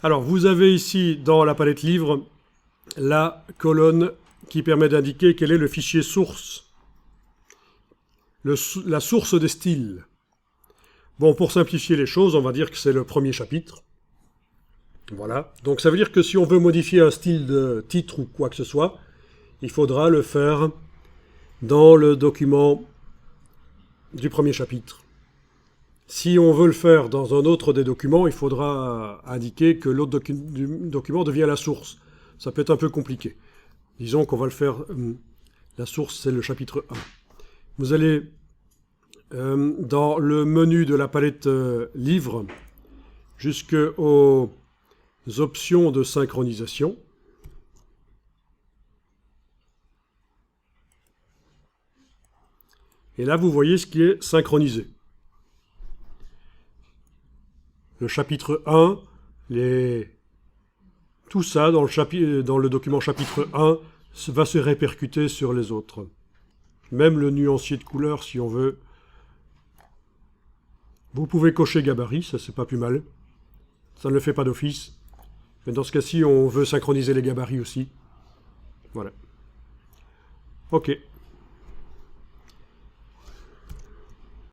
Alors, vous avez ici, dans la palette livre, la colonne qui permet d'indiquer quel est le fichier source, la source des styles. Bon, pour simplifier les choses, on va dire que c'est le premier chapitre. Voilà. Donc ça veut dire que si on veut modifier un style de titre ou quoi que ce soit, il faudra le faire dans le document du premier chapitre. Si on veut le faire dans un autre des documents, il faudra indiquer que l'autre document devient la source. Ça peut être un peu compliqué. Disons qu'on va le faire... la source, c'est le chapitre 1. Vous allez dans le menu de la palette livre jusqu'aux options de synchronisation. Et là, vous voyez ce qui est synchronisé. Le chapitre 1, tout ça dans le document chapitre 1 va se répercuter sur les autres. Même le nuancier de couleur, si on veut. Vous pouvez cocher gabarit, ça c'est pas plus mal. Ça ne le fait pas d'office. Mais dans ce cas-ci, on veut synchroniser les gabarits aussi. Voilà. Ok.